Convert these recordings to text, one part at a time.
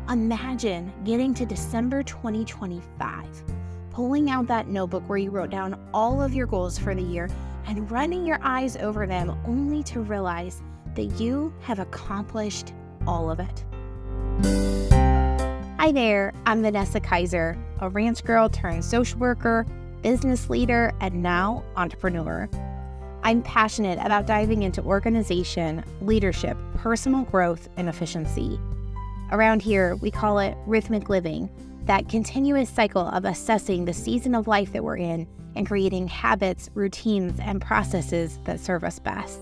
Imagine getting to December 2025, pulling out that notebook where you wrote down all of your goals for the year and running your eyes over them only to realize that you have accomplished all of it. Hi there, I'm Vanessa Kaiser, a ranch girl turned social worker, business leader, and now entrepreneur. I'm passionate about diving into organization, leadership, personal growth, and efficiency. Around here, we call it rhythmic living, that continuous cycle of assessing the season of life that we're in and creating habits, routines, and processes that serve us best.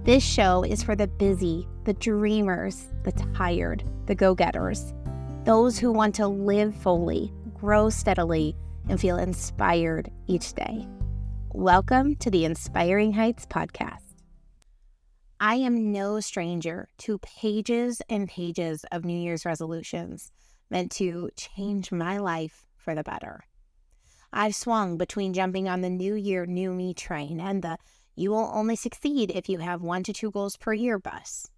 This show is for the busy, the dreamers, the tired, the go-getters, those who want to live fully, grow steadily, and feel inspired each day. Welcome to the Inspiring Heights podcast. I am no stranger to pages and pages of New Year's resolutions meant to change my life for the better. I've swung between jumping on the New Year, New Me train and the you will only succeed if you have 1 to 2 goals per year bus.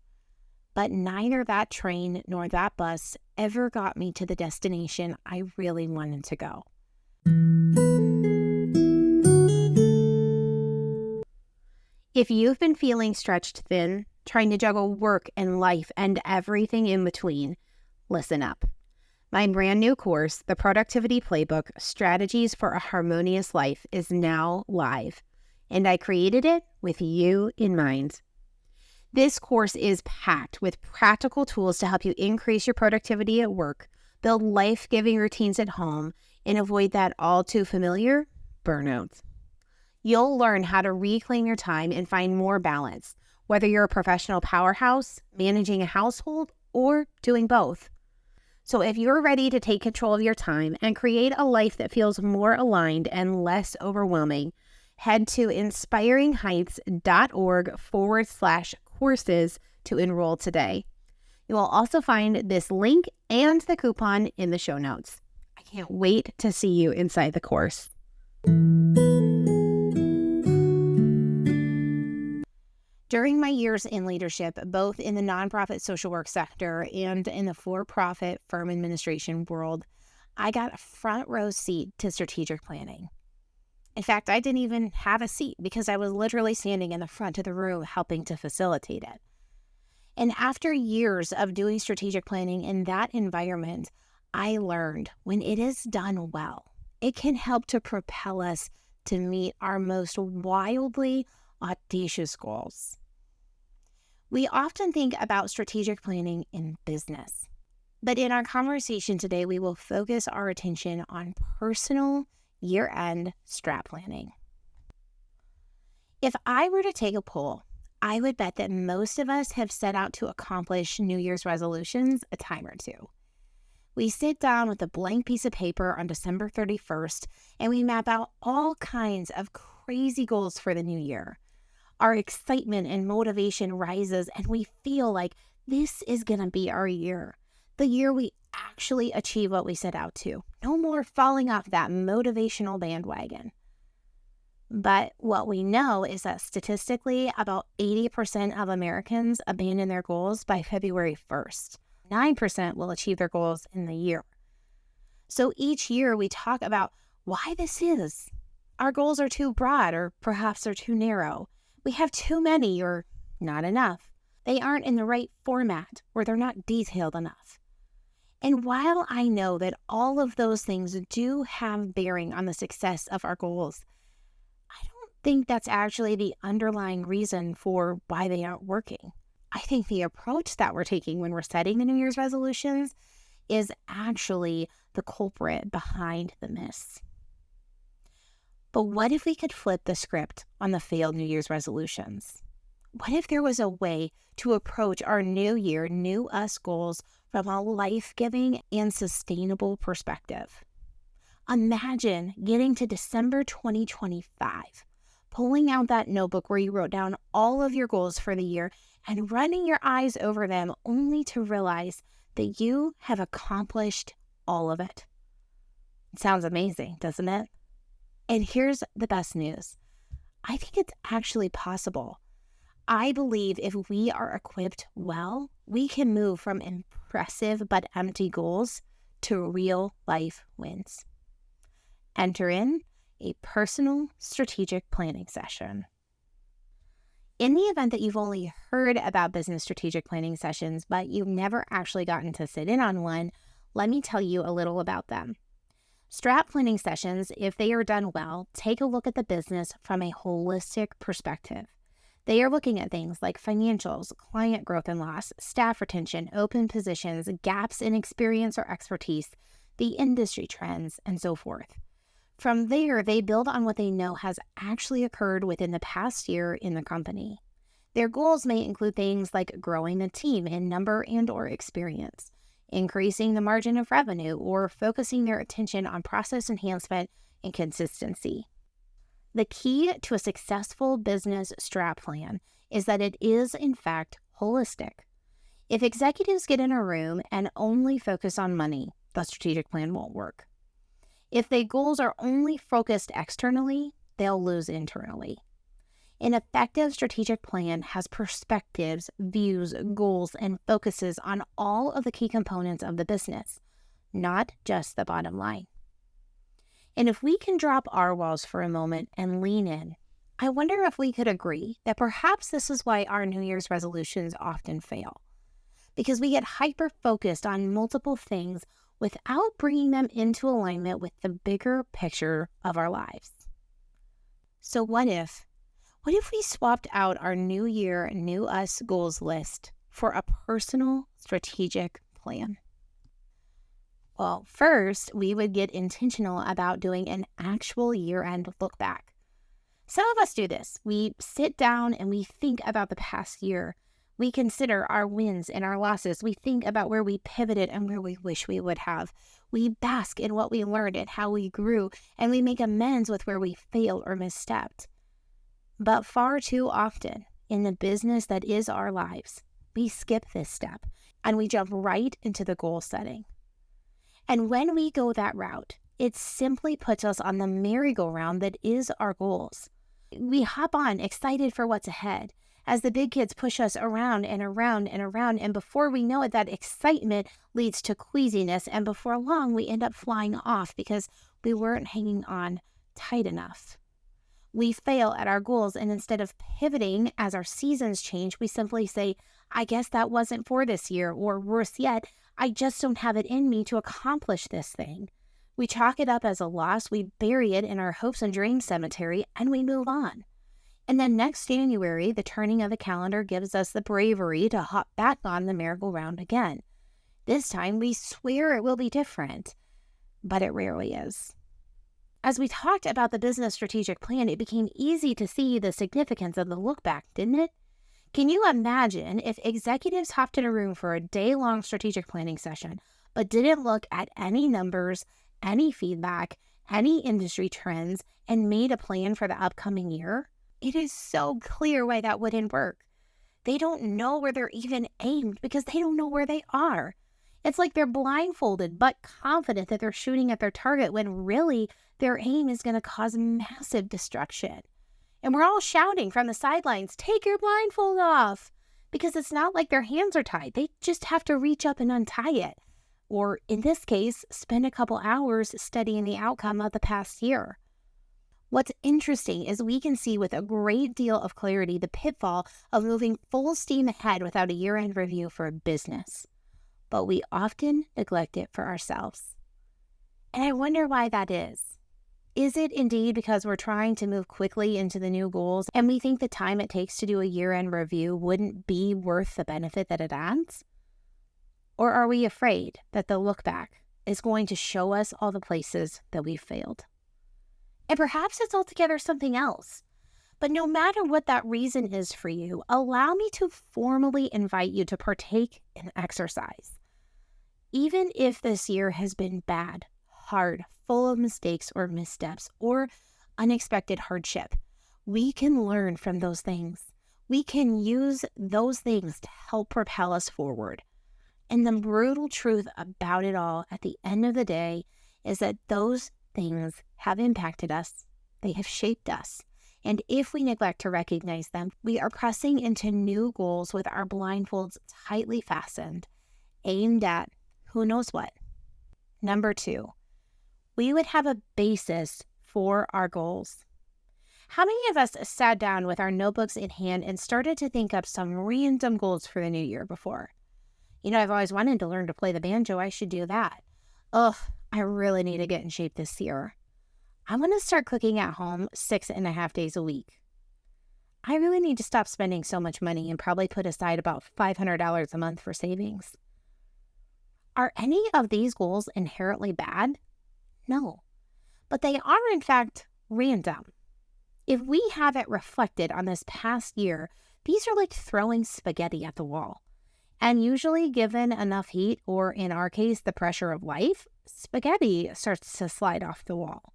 But neither that train nor that bus ever got me to the destination I really wanted to go. If you've been feeling stretched thin, trying to juggle work and life and everything in between, listen up. My brand new course, The Productivity Playbook, Strategies for a Harmonious Life, is now live, and I created it with you in mind. This course is packed with practical tools to help you increase your productivity at work, build life-giving routines at home, and avoid that all too familiar burnout. You'll learn how to reclaim your time and find more balance, whether you're a professional powerhouse, managing a household, or doing both. So if you're ready to take control of your time and create a life that feels more aligned and less overwhelming, head to inspiringheights.org/courses to enroll today. You will also find this link and the coupon in the show notes. I can't wait to see you inside the course. During my years in leadership, both in the nonprofit social work sector and in the for-profit firm administration world, I got a front row seat to strategic planning. In fact, I didn't even have a seat because I was literally standing in the front of the room helping to facilitate it. And after years of doing strategic planning in that environment, I learned when it is done well, it can help to propel us to meet our most wildly audacious goals. We often think about strategic planning in business, but in our conversation today, we will focus our attention on personal year-end strat planning. If I were to take a poll, I would bet that most of us have set out to accomplish New Year's resolutions a time or two. We sit down with a blank piece of paper on December 31st, and we map out all kinds of crazy goals for the new year. Our excitement and motivation rises, and we feel like this is going to be our year, the year we actually achieve what we set out to. No more falling off that motivational bandwagon. But what we know is that statistically, about 80% of Americans abandon their goals by February 1st. 9% will achieve their goals in the year. So each year we talk about why this is. Our goals are too broad, or perhaps they're too narrow. We have too many or not enough. They aren't in the right format, or they're not detailed enough. And while I know that all of those things do have bearing on the success of our goals, I don't think that's actually the underlying reason for why they aren't working. I think the approach that we're taking when we're setting the New Year's resolutions is actually the culprit behind the miss. But what if we could flip the script on the failed New Year's resolutions? What if there was a way to approach our new year, new us goals from a life-giving and sustainable perspective? Imagine getting to December 2025, pulling out that notebook where you wrote down all of your goals for the year and running your eyes over them only to realize that you have accomplished all of it. It sounds amazing, doesn't it? And here's the best news. I think it's actually possible. I believe if we are equipped well, we can move from impressive but empty goals to real life wins. Enter in a personal strategic planning session. In the event that you've only heard about business strategic planning sessions, but you've never actually gotten to sit in on one, let me tell you a little about them. Strat planning sessions, if they are done well, take a look at the business from a holistic perspective. They are looking at things like financials, client growth and loss, staff retention, open positions, gaps in experience or expertise, the industry trends, and so forth. From there, they build on what they know has actually occurred within the past year in the company. Their goals may include things like growing the team in number and/or experience, increasing the margin of revenue, or focusing their attention on process enhancement and consistency. The key to a successful business strat plan is that it is, in fact, holistic. If executives get in a room and only focus on money, the strategic plan won't work. If their goals are only focused externally, they'll lose internally. An effective strategic plan has perspectives, views, goals, and focuses on all of the key components of the business, not just the bottom line. And if we can drop our walls for a moment and lean in, I wonder if we could agree that perhaps this is why our New Year's resolutions often fail. Because we get hyper-focused on multiple things without bringing them into alignment with the bigger picture of our lives. So what if we swapped out our New Year, New Us goals list for a personal strategic plan? Well, first, we would get intentional about doing an actual year-end look back. Some of us do this. We sit down and we think about the past year. We consider our wins and our losses. We think about where we pivoted and where we wish we would have. We bask in what we learned and how we grew, and we make amends with where we failed or misstepped. But far too often, in the business that is our lives, we skip this step and we jump right into the goal setting. And when we go that route, it simply puts us on the merry-go-round that is our goals. We hop on excited for what's ahead as the big kids push us around and around and around, and before we know it, that excitement leads to queasiness, and before long, we end up flying off because we weren't hanging on tight enough. We fail at our goals, and instead of pivoting as our seasons change, we simply say, I guess that wasn't for this year, or worse yet, I just don't have it in me to accomplish this thing. We chalk it up as a loss, we bury it in our hopes and dreams cemetery, and we move on. And then next January, the turning of the calendar gives us the bravery to hop back on the merry-go-round again. This time, we swear it will be different, but it rarely is. As we talked about the business strategic plan, it became easy to see the significance of the look back, didn't it? Can you imagine if executives hopped in a room for a day-long strategic planning session, but didn't look at any numbers, any feedback, any industry trends, and made a plan for the upcoming year? It is so clear why that wouldn't work. They don't know where they're even aimed because they don't know where they are. It's like they're blindfolded but confident that they're shooting at their target when really their aim is going to cause massive destruction. And we're all shouting from the sidelines, take your blindfold off, because it's not like their hands are tied. They just have to reach up and untie it. Or in this case, spend a couple hours studying the outcome of the past year. What's interesting is we can see with a great deal of clarity the pitfall of moving full steam ahead without a year-end review for a business. But we often neglect it for ourselves. And I wonder why that is. Is it indeed because we're trying to move quickly into the new goals and we think the time it takes to do a year-end review wouldn't be worth the benefit that it adds? Or are we afraid that the look back is going to show us all the places that we failed? And perhaps it's altogether something else. But no matter what that reason is for you, allow me to formally invite you to partake in exercise. Even if this year has been bad, hard, full of mistakes or missteps or unexpected hardship, we can learn from those things. We can use those things to help propel us forward. And the brutal truth about it all at the end of the day is that those things have impacted us. They have shaped us. And if we neglect to recognize them, we are pressing into new goals with our blindfolds tightly fastened, aimed at who knows what. Number 2, we would have a basis for our goals. How many of us sat down with our notebooks in hand and started to think up some random goals for the new year before? I've always wanted to learn to play the banjo. I should do that. Ugh, I really need to get in shape this year. I want to start cooking at home 6.5 days a week. I really need to stop spending so much money and probably put aside about $500 a month for savings. Are any of these goals inherently bad? No, but they are in fact random. If we have it reflected on this past year, these are like throwing spaghetti at the wall. And usually given enough heat, or in our case, the pressure of life, spaghetti starts to slide off the wall.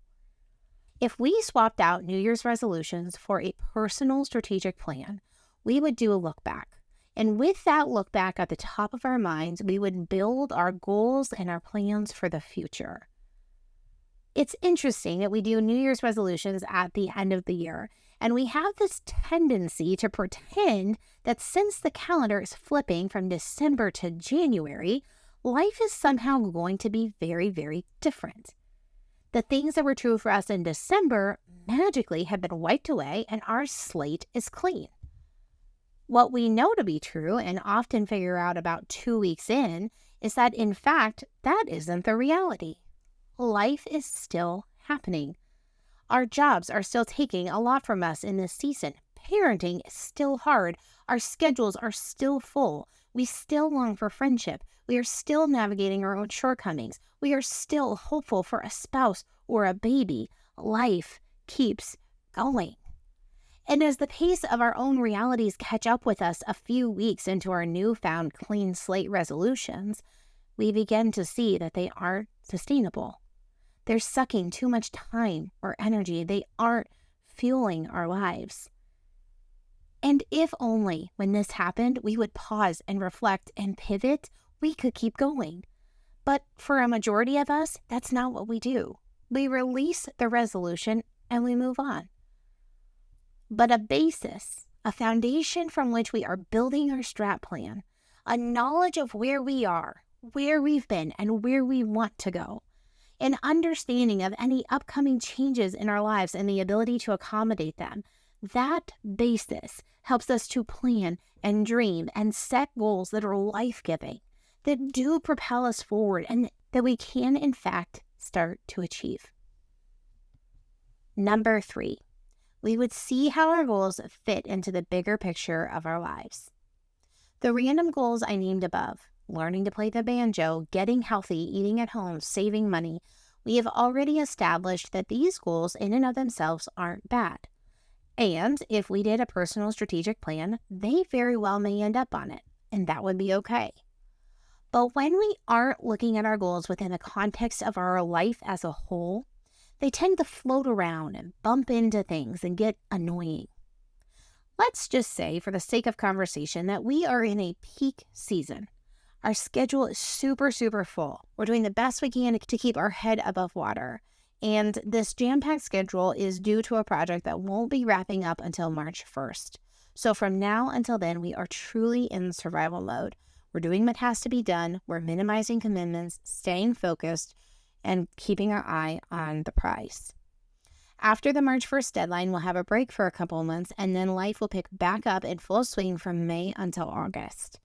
If we swapped out New Year's resolutions for a personal strategic plan, we would do a look back. And with that look back at the top of our minds, we would build our goals and our plans for the future. It's interesting that we do New Year's resolutions at the end of the year, and we have this tendency to pretend that since the calendar is flipping from December to January, life is somehow going to be very, very different. The things that were true for us in December magically have been wiped away and our slate is clean. What we know to be true and often figure out about 2 weeks in is that, in fact, that isn't the reality. Life is still happening. Our jobs are still taking a lot from us in this season. Parenting is still hard. Our schedules are still full. We still long for friendship. We are still navigating our own shortcomings. We are still hopeful for a spouse or a baby. Life keeps going. And as the pace of our own realities catch up with us a few weeks into our newfound clean slate resolutions, we begin to see that they aren't sustainable. They're sucking too much time or energy. They aren't fueling our lives. And if only when this happened, we would pause and reflect and pivot, we could keep going. But for a majority of us, that's not what we do. We release the resolution and we move on. But a basis, a foundation from which we are building our strat plan, a knowledge of where we are, where we've been, and where we want to go, an understanding of any upcoming changes in our lives and the ability to accommodate them, that basis helps us to plan and dream and set goals that are life-giving, that do propel us forward, and that we can, in fact, start to achieve. Number 3, we would see how our goals fit into the bigger picture of our lives. The random goals I named above, learning to play the banjo, getting healthy, eating at home, saving money, we have already established that these goals in and of themselves aren't bad. And if we did a personal strategic plan, they very well may end up on it, and that would be okay. But when we aren't looking at our goals within the context of our life as a whole, they tend to float around and bump into things and get annoying. Let's just say, for the sake of conversation, that we are in a peak season. Our schedule is super, super full. We're doing the best we can to keep our head above water. And this jam-packed schedule is due to a project that won't be wrapping up until March 1st. So from now until then, we are truly in survival mode. We're doing what has to be done. We're minimizing commitments, staying focused, and keeping our eye on the prize. After the March 1st deadline, we'll have a break for a couple of months, and then life will pick back up in full swing from May until August.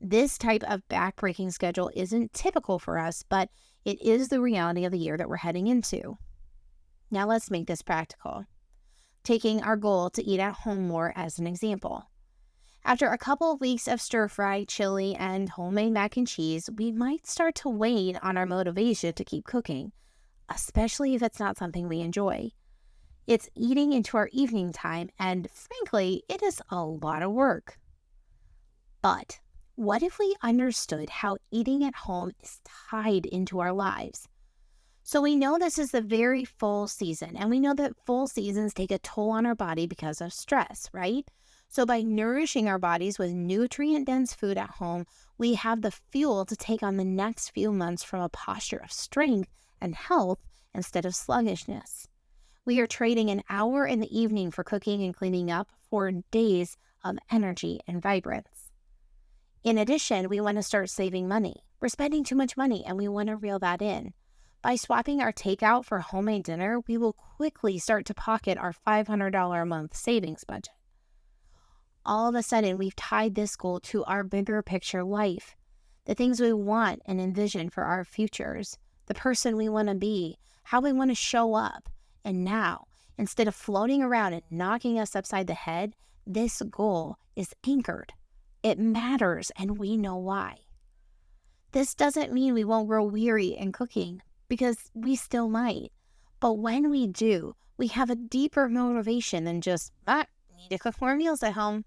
This type of backbreaking schedule isn't typical for us, but it is the reality of the year that we're heading into. Now let's make this practical, taking our goal to eat at home more as an example. After a couple of weeks of stir-fry, chili, and homemade mac and cheese, we might start to wane on our motivation to keep cooking, especially if it's not something we enjoy. It's eating into our evening time, and frankly, it is a lot of work. But what if we understood how eating at home is tied into our lives? So we know this is the very full season, and we know that full seasons take a toll on our body because of stress, right? So by nourishing our bodies with nutrient-dense food at home, we have the fuel to take on the next few months from a posture of strength and health instead of sluggishness. We are trading an hour in the evening for cooking and cleaning up for days of energy and vibrance. In addition, we want to start saving money. We're spending too much money and we want to reel that in. By swapping our takeout for homemade dinner, we will quickly start to pocket our $500 a month savings budget. All of a sudden, we've tied this goal to our bigger picture life, the things we want and envision for our futures, the person we want to be, how we want to show up. And now, instead of floating around and knocking us upside the head, this goal is anchored. It matters, and we know why. This doesn't mean we won't grow weary in cooking, because we still might. But when we do, we have a deeper motivation than just, need to cook more meals at home.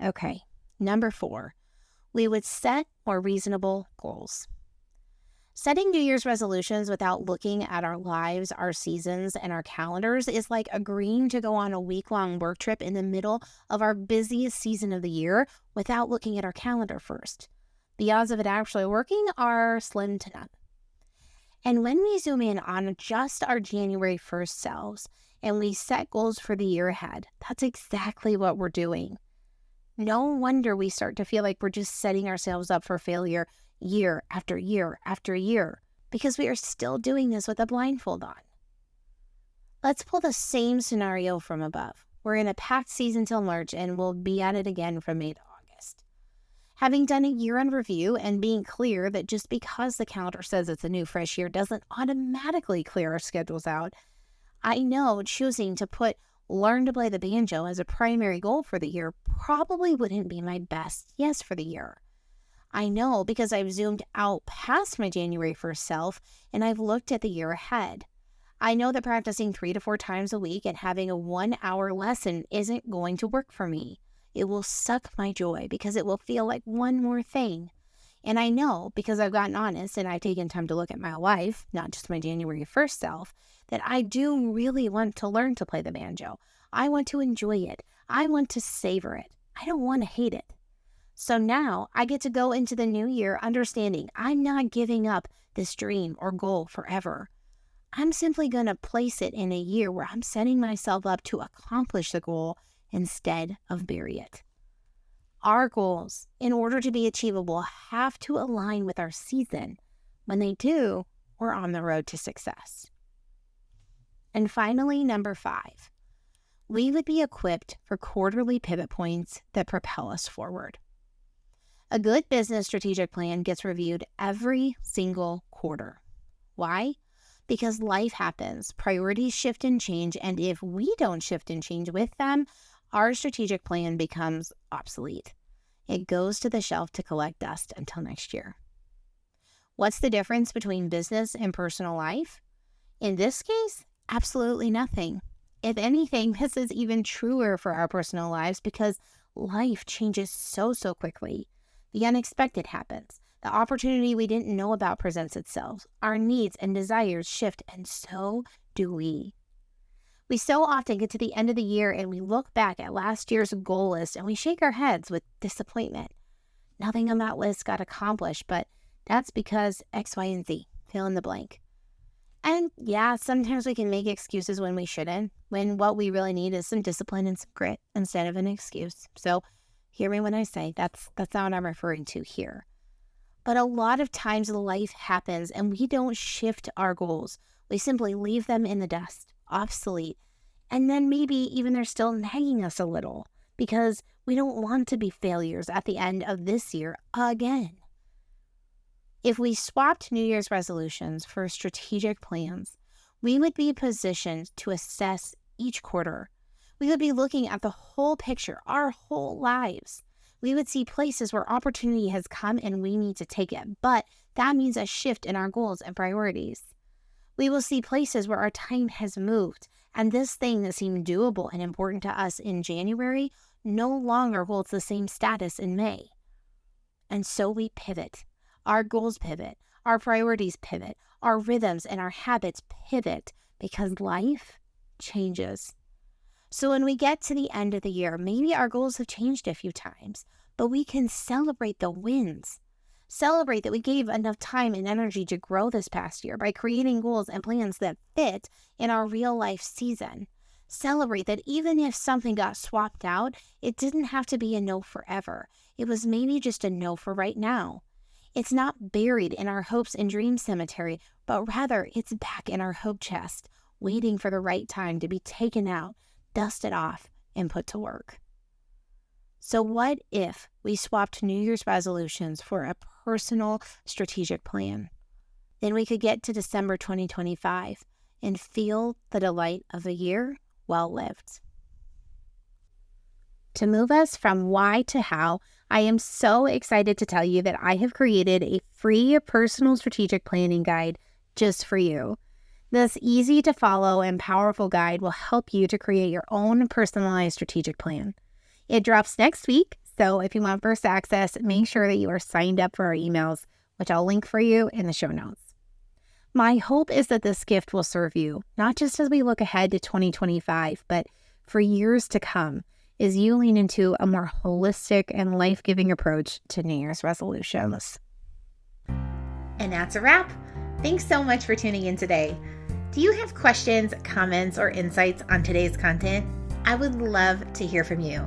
Okay, number 4, we would set more reasonable goals. Setting New Year's resolutions without looking at our lives, our seasons, and our calendars is like agreeing to go on a week-long work trip in the middle of our busiest season of the year without looking at our calendar first. The odds of it actually working are slim to none. And when we zoom in on just our January 1st selves and we set goals for the year ahead, that's exactly what we're doing. No wonder we start to feel like we're just setting ourselves up for failure year after year after year, because we are still doing this with a blindfold on. Let's pull the same scenario from above. We're in a packed season till March and we'll be at it again from May to August. Having done a year-end review and being clear that just because the calendar says it's a new fresh year doesn't automatically clear our schedules out, I know choosing to put learn to play the banjo as a primary goal for the year probably wouldn't be my best yes for the year. I know because I've zoomed out past my January 1st self and I've looked at the year ahead. I know that practicing 3 to 4 times a week and having a 1-hour lesson isn't going to work for me. It will suck my joy because it will feel like one more thing. And I know because I've gotten honest and I've taken time to look at my life, not just my January 1st self, that I do really want to learn to play the banjo. I want to enjoy it. I want to savor it. I don't want to hate it. So now I get to go into the new year understanding I'm not giving up this dream or goal forever. I'm simply going to place it in a year where I'm setting myself up to accomplish the goal instead of bury it. Our goals, in order to be achievable, have to align with our season. When they do, we're on the road to success. And finally, number 5, we would be equipped for quarterly pivot points that propel us forward. A good business strategic plan gets reviewed every single quarter. Why? Because life happens, priorities shift and change, and if we don't shift and change with them, our strategic plan becomes obsolete. It goes to the shelf to collect dust until next year. What's the difference between business and personal life? In this case, absolutely nothing. If anything, this is even truer for our personal lives because life changes so quickly. The unexpected happens. The opportunity we didn't know about presents itself. Our needs and desires shift, and so do we. We so often get to the end of the year and we look back at last year's goal list and we shake our heads with disappointment. Nothing on that list got accomplished, but that's because X, Y, and Z, fill in the blank. And yeah, sometimes we can make excuses when we shouldn't, when what we really need is some discipline and some grit instead of an excuse. So hear me when I say that's not what I'm referring to here. But a lot of times life happens and we don't shift our goals. We simply leave them in the dust, obsolete. And then maybe even they're still nagging us a little because we don't want to be failures at the end of this year again. If we swapped New Year's resolutions for strategic plans, we would be positioned to assess each quarter. We would be looking at the whole picture, our whole lives. We would see places where opportunity has come and we need to take it, but that means a shift in our goals and priorities. We will see places where our time has moved, and this thing that seemed doable and important to us in January no longer holds the same status in May. And so we pivot. Our goals pivot, our priorities pivot, our rhythms and our habits pivot because life changes. So when we get to the end of the year, maybe our goals have changed a few times, but we can celebrate the wins. Celebrate that we gave enough time and energy to grow this past year by creating goals and plans that fit in our real life season. Celebrate that even if something got swapped out, it didn't have to be a no forever. It was maybe just a no for right now. It's not buried in our hopes and dreams cemetery, but rather it's back in our hope chest, waiting for the right time to be taken out, dusted off, and put to work. So what if we swapped New Year's resolutions for a personal strategic plan? Then we could get to December 2025 and feel the delight of a year well lived. To move us from why to how, I am so excited to tell you that I have created a free personal strategic planning guide just for you. This easy to follow and powerful guide will help you to create your own personalized strategic plan. It drops next week, so if you want first access, make sure that you are signed up for our emails, which I'll link for you in the show notes. My hope is that this gift will serve you, not just as we look ahead to 2025, but for years to come, as you lean into a more holistic and life-giving approach to New Year's resolutions. And that's a wrap. Thanks so much for tuning in today. Do you have questions, comments, or insights on today's content? I would love to hear from you.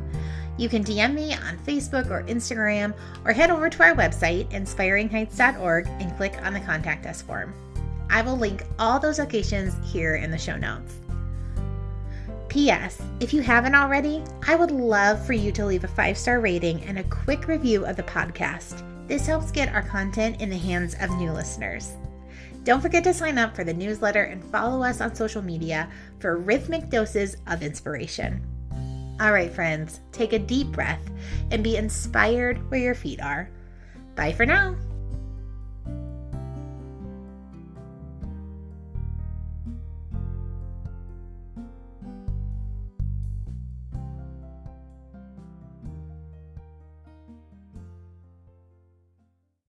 You can DM me on Facebook or Instagram, or head over to our website, inspiringheights.org, and click on the Contact Us form. I will link all those locations here in the show notes. P.S. If you haven't already, I would love for you to leave a 5-star rating and a quick review of the podcast. This helps get our content in the hands of new listeners. Don't forget to sign up for the newsletter and follow us on social media for rhythmic doses of inspiration. All right, friends, take a deep breath and be inspired where your feet are. Bye for now.